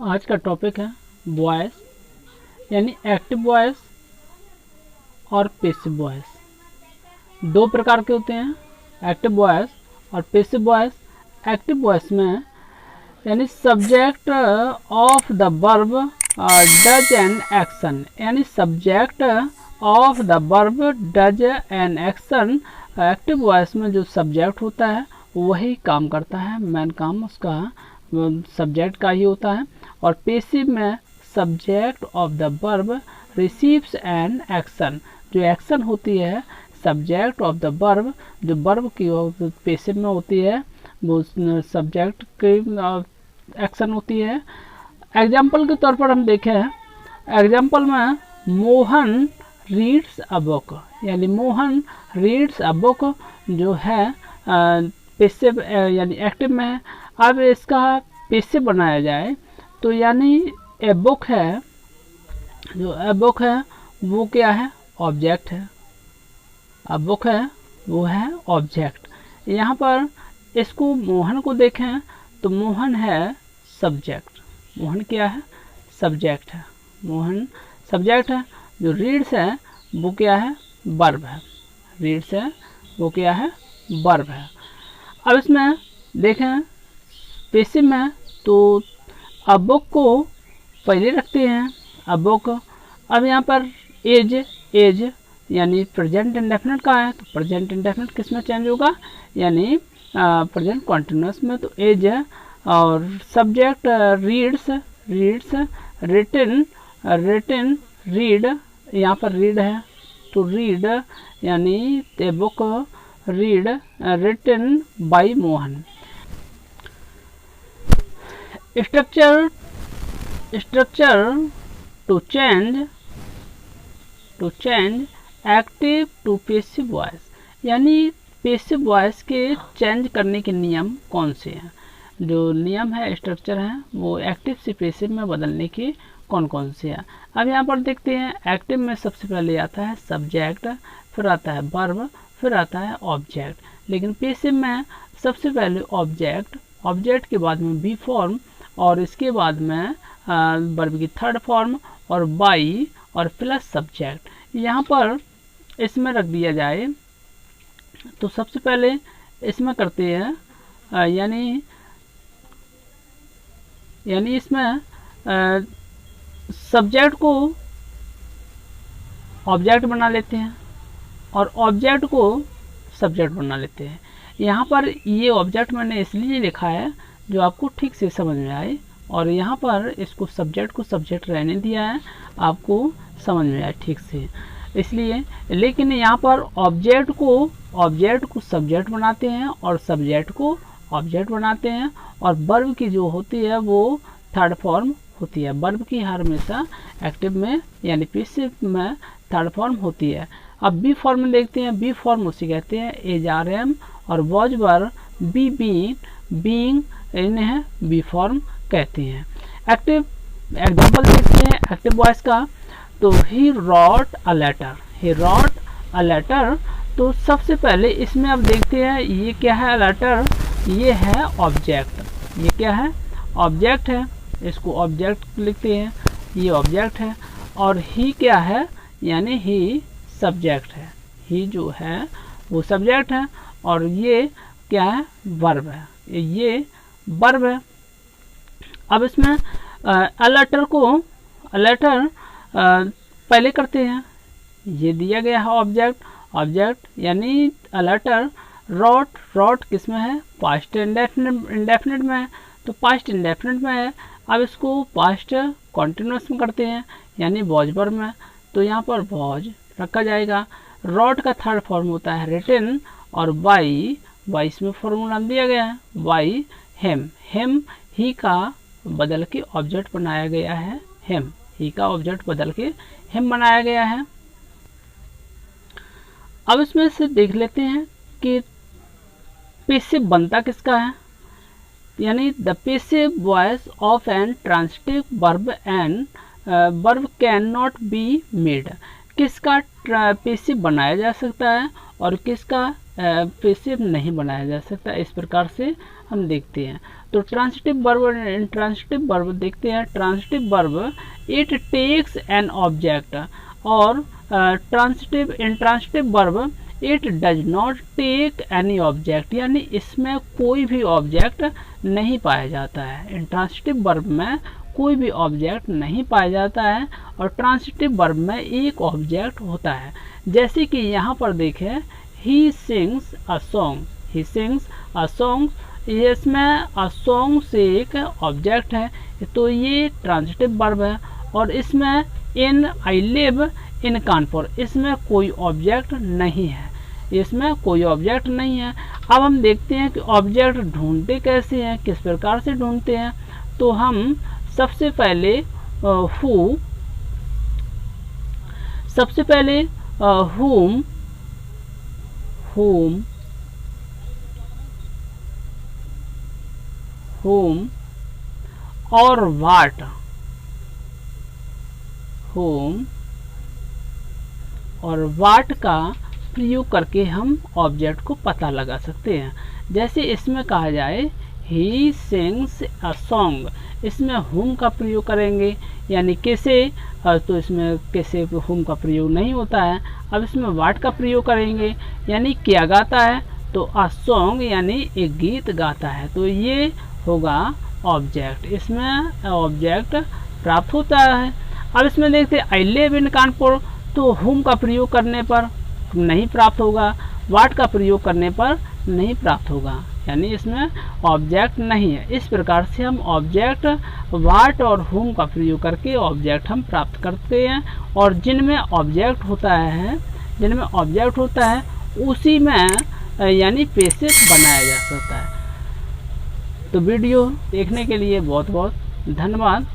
आज का टॉपिक है वॉइस, यानी एक्टिव वॉइस और पैसिव वॉइस। दो प्रकार के होते हैं, एक्टिव वॉइस और पैसिव वॉइस। एक्टिव वॉइस में यानी subject of the verb does an action, यानी subject of the verb does an action. Active voice में जो सब्जेक्ट होता है वही काम करता है, मेन काम उसका सब्जेक्ट का ही होता है। और पैसिव में subject of the verb receives an action, जो एक्शन होती है सब्जेक्ट ऑफ द वर्ब, जो वर्ब की पैसिव में होती है वो सब्जेक्ट की एक्शन होती है। एग्जाम्पल के तौर पर हम देखें, एग्जाम्पल में मोहन रीड्स अ बुक, यानी मोहन रीड्स अ बुक जो है पैसिव यानी एक्टिव में है। अब इसका पैसिव बनाया जाए तो यानी ए बुक है, जो ए बुक है वो क्या है, ऑब्जेक्ट है। अ बुक है वो है ऑब्जेक्ट। यहाँ पर इसको मोहन को देखें तो मोहन है सब्जेक्ट, मोहन क्या है, सब्जेक्ट है, मोहन सब्जेक्ट है। जो रीड्स है वो क्या है, वर्ब है, रीड्स है वो क्या है, वर्ब है। अब इसमें देखें पैसिव में तो अ बुक को पहले रखते हैं, अ बुक। अब यहाँ पर एज यानी प्रेजेंट इंडेफिनिट का है तो प्रेजेंट इंडेफिनिट किस में चेंज होगा, यानी प्रेजेंट कॉन्टिन्यूअस में, तो एज है। और सब्जेक्ट रीड्स रिटन रीड, यहाँ पर रीड है तो रीड यानी a book read written by Mohan. Structure to change active to passive voice, यानी पैसिव वॉइस के चेंज करने के नियम कौन से हैं। जो नियम है, स्ट्रक्चर है, वो एक्टिव से पैसिव में बदलने के कौन कौन से हैं। अब यहाँ पर देखते हैं, एक्टिव में सबसे पहले आता है सब्जेक्ट, फिर आता है वर्ब, फिर आता है ऑब्जेक्ट। लेकिन पैसिव में सबसे पहले ऑब्जेक्ट के बाद में बी फॉर्म, और इसके बाद में वर्ब की थर्ड फॉर्म और बाई और प्लस सब्जेक्ट। यहाँ पर इसमें रख दिया जाए तो सबसे पहले इसमें करते हैं यानी इसमें सब्जेक्ट को ऑब्जेक्ट बना लेते हैं और ऑब्जेक्ट को सब्जेक्ट बना लेते हैं। यहाँ पर ये ऑब्जेक्ट मैंने इसलिए लिखा है जो आपको ठीक से समझ में आए, और यहाँ पर इसको सब्जेक्ट को सब्जेक्ट रहने दिया है आपको समझ में आए ठीक से, इसलिए। लेकिन यहाँ पर ऑब्जेक्ट को सब्जेक्ट बनाते हैं और सब्जेक्ट को ऑब्जेक्ट बनाते हैं, और वर्ब की जो होती है वो थर्ड फॉर्म होती है। वर्ब की हर हमेशा एक्टिव में यानी पैसिव में थर्ड फॉर्म होती है। अब बी फॉर्म में देखते हैं, बी फॉर्म उसे कहते हैं एज आर एम, और वॉज वर बी बीइंग इन्हें बी फॉर्म कहते हैं। एक्टिव एग्जाम्पल देखते हैं एक्टिव वॉइस का, तो ही रॉट अ लेटर, तो सबसे पहले इसमें अब देखते हैं ये क्या है, लेटर, ये है ऑब्जेक्ट, ये क्या है, ऑब्जेक्ट है, इसको ऑब्जेक्ट लिखते हैं, ये ऑब्जेक्ट है। और ही क्या है, यानी ही सब्जेक्ट है, ही जो है वो सब्जेक्ट है, और ये क्या है, वर्ब है, ये वर्ब है। अब इसमें अ लेटर पहले करते हैं, ये दिया गया है ऑब्जेक्ट यानी अ लेटर। रॉट किस में है, पास्ट इंडेफिनिट में है, तो पास्ट इंडेफिनिट में है। अब इसको पास्ट कॉन्टिन्यूअस में करते हैं यानी वॉज वर्ब में, तो यहाँ पर वॉज रखा जाएगा। रॉट का थर्ड फॉर्म होता है रिटन, और बाई इसमें फॉर्मूला दिया गया है, बाई हेम ही का बदल के ऑब्जेक्ट बनाया गया है, ही का ऑब्जेक्ट बदल के हिम बनाया गया है। अब इसमें से देख लेते हैं कि पैसिव बनता किसका है, यानी the passive voice of an transitive verb can not be made, किसका पैसिव बनाया जा सकता है और किसका पैसिव नहीं बनाया जा सकता। इस प्रकार से हम देखते हैं। तो ट्रांसिटिव वर्ब, इंट्रांसिटिव वर्ब देखते हैं। Transitive verb it takes an object, और transitive intransitive verb it does not take any object, यानी इसमें कोई भी ऑब्जेक्ट नहीं पाया जाता है। इंट्रांसिटिव वर्ब में कोई भी ऑब्जेक्ट नहीं पाया जाता है और ट्रांसिटिव वर्ब में एक ऑब्जेक्ट होता है। जैसे कि यहाँ पर देखें, he sings a song, he sings a song, इसमें अ सॉन्ग से एक ऑब्जेक्ट है, तो ये ट्रांसिटिव वर्ब है। और इसमें इन आई लिव इन कानपुर, इसमें कोई ऑब्जेक्ट नहीं है, इसमें कोई ऑब्जेक्ट नहीं है। अब हम देखते हैं कि ऑब्जेक्ट ढूंढते कैसे हैं, किस प्रकार से ढूंढते हैं। तो हम सबसे पहले whom और what, whom और what का प्रयोग करके हम ऑब्जेक्ट को पता लगा सकते हैं। जैसे इसमें कहा जाए ही सिंग्स अ सॉन्ग, इसमें whom का प्रयोग करेंगे, यानी कैसे, तो इसमें कैसे whom का प्रयोग नहीं होता है। अब इसमें what का प्रयोग करेंगे, यानी क्या गाता है, तो अ सॉन्ग यानी एक गीत गाता है, तो ये होगा ऑब्जेक्ट, इसमें ऑब्जेक्ट प्राप्त होता है। अब इसमें देखते हैं आई लिव इन कानपुर, तो whom का प्रयोग करने पर नहीं प्राप्त होगा, what का प्रयोग करने पर नहीं प्राप्त होगा, यानी इसमें ऑब्जेक्ट नहीं है। इस प्रकार से हम ऑब्जेक्ट what और whom का प्रयोग करके ऑब्जेक्ट हम प्राप्त करते हैं। और जिनमें ऑब्जेक्ट होता है उसी में यानी पेशेस बनाया जा सकता है। तो वीडियो देखने के लिए बहुत बहुत धन्यवाद।